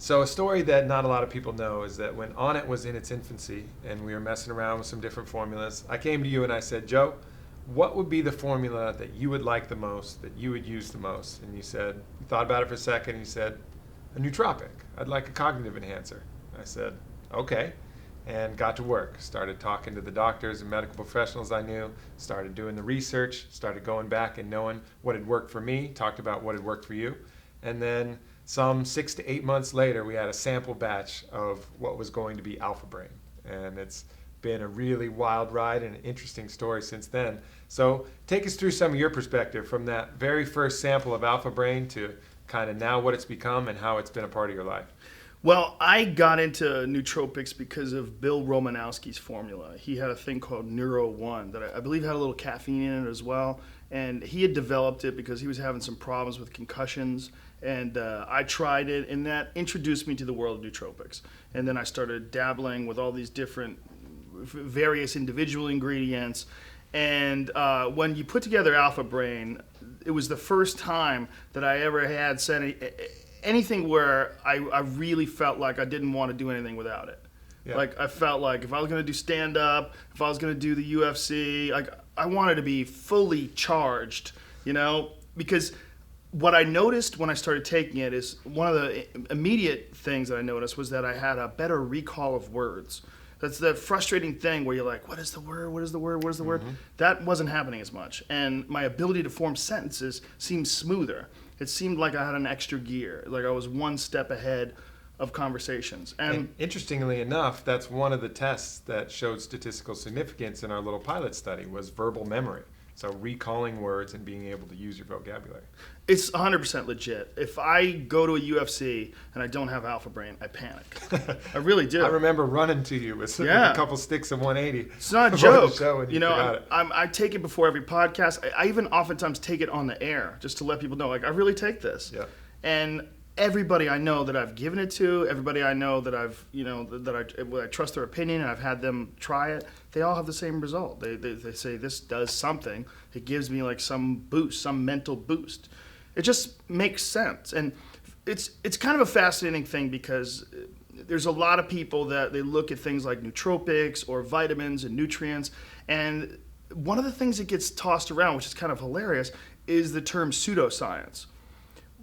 So a story that not a lot of people know is that when Onnit was in its infancy and we were messing around with some different formulas, I came to you and I said, Joe, what would be the formula that you would like the most, that you would use the most? And you said, you thought about it for a second, and you said, a nootropic. I'd like a cognitive enhancer. I said, okay, and got to work. Started talking to the doctors and medical professionals I knew, started doing the research, started going back and knowing what had worked for me, talked about what had worked for you, and then some 6 to 8 months later, we had a sample batch of what was going to be Alpha Brain. And it's been a really wild ride and an interesting story since then. So take us through some of your perspective from that very first sample of Alpha Brain to kind of now what it's become and how it's been a part of your life. Well, I got into nootropics because of Bill Romanowski's formula. He had a thing called Neuro 1 that I believe had a little caffeine in it as well. And he had developed it because he was having some problems with concussions. And I tried it, and that introduced me to the world of nootropics. And then I started dabbling with all these different, various individual ingredients. And when you put together Alpha Brain, it was the first time that I ever had said anything where I really felt like I didn't want to do anything without it. Yeah. Like I felt like if I was going to do stand-up, if I was going to do the UFC, like I wanted to be fully charged, because what I noticed when I started taking it is one of the immediate things that I noticed was that I had a better recall of words. That's the frustrating thing where you're like, what is the word? What is the word? What is the word? That wasn't happening as much. And my ability to form sentences seemed smoother. It seemed like I had an extra gear, like I was one step ahead of conversations. And interestingly enough, that's one of the tests that showed statistical significance in our little pilot study was verbal memory. So recalling words and being able to use your vocabulary. It's 100% legit. If I go to a UFC and I don't have Alpha Brain, I panic. I really do. I remember running to you with a couple sticks of 180. It's not a joke. I take it before every podcast. I even oftentimes take it on the air just to let people know, like, I really take this. Yeah. And everybody I know that I've given it to, everybody I know that I've, I trust their opinion and I've had them try it, they all have the same result. They say this does something. It gives me like some boost, some mental boost. It just makes sense. And it's kind of a fascinating thing because there's a lot of people that they look at things like nootropics or vitamins and nutrients. And one of the things that gets tossed around, which is kind of hilarious, is the term pseudoscience.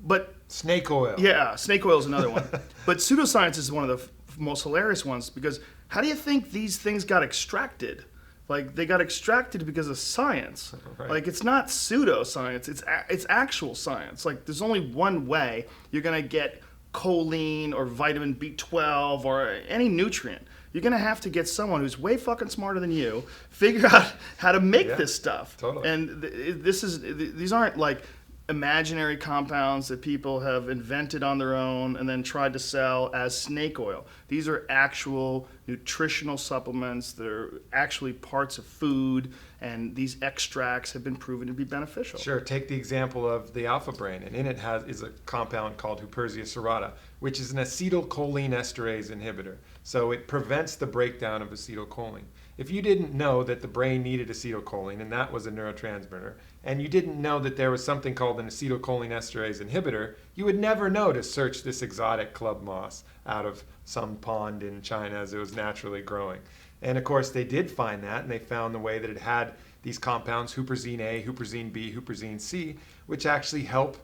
But snake oil. Yeah, snake oil is another one. But pseudoscience is one of the most hilarious ones because how do you think these things got extracted? Like they got extracted because of science. Right. Like it's not pseudoscience, it's actual science. Like there's only one way you're going to get choline or vitamin B12 or any nutrient. You're going to have to get someone who's way fucking smarter than you, figure out how to make this stuff. Totally. And these aren't like imaginary compounds that people have invented on their own and then tried to sell as snake oil. These are actual nutritional supplements that are actually parts of food, and these extracts have been proven to be beneficial. Sure. Take the example of the Alpha Brain, and in it is a compound called Huperzia serrata, which is an acetylcholine esterase inhibitor. So it prevents the breakdown of acetylcholine. If you didn't know that the brain needed acetylcholine, and that was a neurotransmitter, and you didn't know that there was something called an acetylcholine esterase inhibitor, you would never know to search this exotic club moss out of some pond in China as it was naturally growing. And of course, they did find that, and they found the way that it had these compounds, huperzine A, huperzine B, huperzine C, which actually help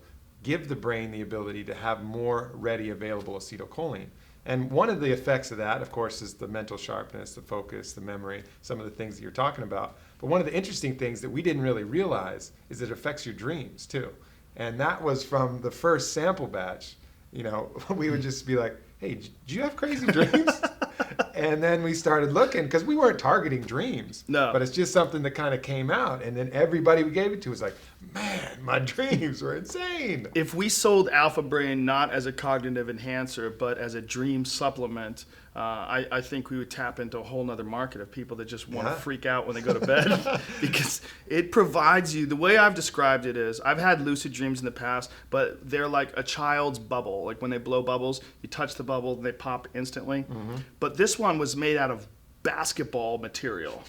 give the brain the ability to have more ready available acetylcholine. And one of the effects of that, of course, is the mental sharpness, the focus, the memory, some of the things that you're talking about. But one of the interesting things that we didn't really realize is it affects your dreams, too. And that was from the first sample batch. We would just be like, hey, do you have crazy dreams? And then we started looking, because we weren't targeting dreams. No. But it's just something that kind of came out. And then everybody we gave it to was like, man, my dreams were insane. If we sold Alpha Brain not as a cognitive enhancer, but as a dream supplement, I think we would tap into a whole nother market of people that just want to freak out when they go to bed. Because it provides you, the way I've described it is, I've had lucid dreams in the past, but they're like a child's bubble. Like when they blow bubbles, you touch the bubble, and they pop instantly. Mm-hmm. But this one was made out of basketball material.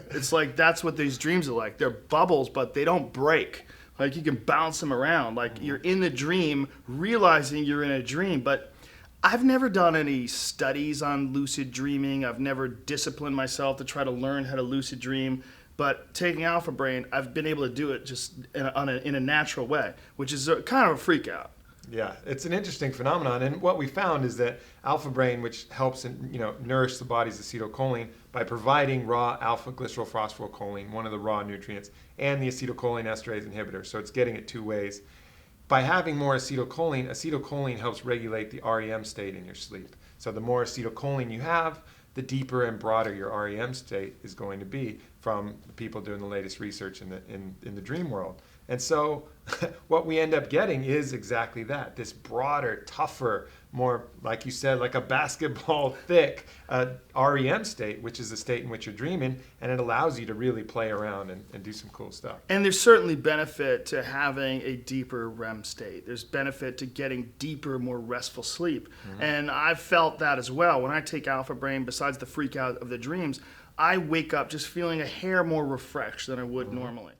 It's like that's what these dreams are like. They're bubbles, but they don't break. Like you can bounce them around. Like you're in the dream, realizing you're in a dream. But I've never done any studies on lucid dreaming. I've never disciplined myself to try to learn how to lucid dream. But taking Alpha Brain, I've been able to do it just in a natural way, which is kind of a freak out. Yeah, it's an interesting phenomenon, and what we found is that alpha brain, which helps nourish the body's acetylcholine by providing raw alpha glycerylphosphorylcholine, one of the raw nutrients, and the acetylcholine esterase inhibitor. So it's getting it two ways. By having more acetylcholine helps regulate the REM state in your sleep. So the more acetylcholine you have, the deeper and broader your REM state is going to be from people doing the latest research in the dream world. And so what we end up getting is exactly that, this broader, tougher, more, like you said, like a basketball thick REM state, which is the state in which you're dreaming, and it allows you to really play around and do some cool stuff. And there's certainly benefit to having a deeper REM state. There's benefit to getting deeper, more restful sleep. Mm-hmm. And I've felt that as well. When I take Alpha Brain, besides the freak out of the dreams, I wake up just feeling a hair more refreshed than I would normally.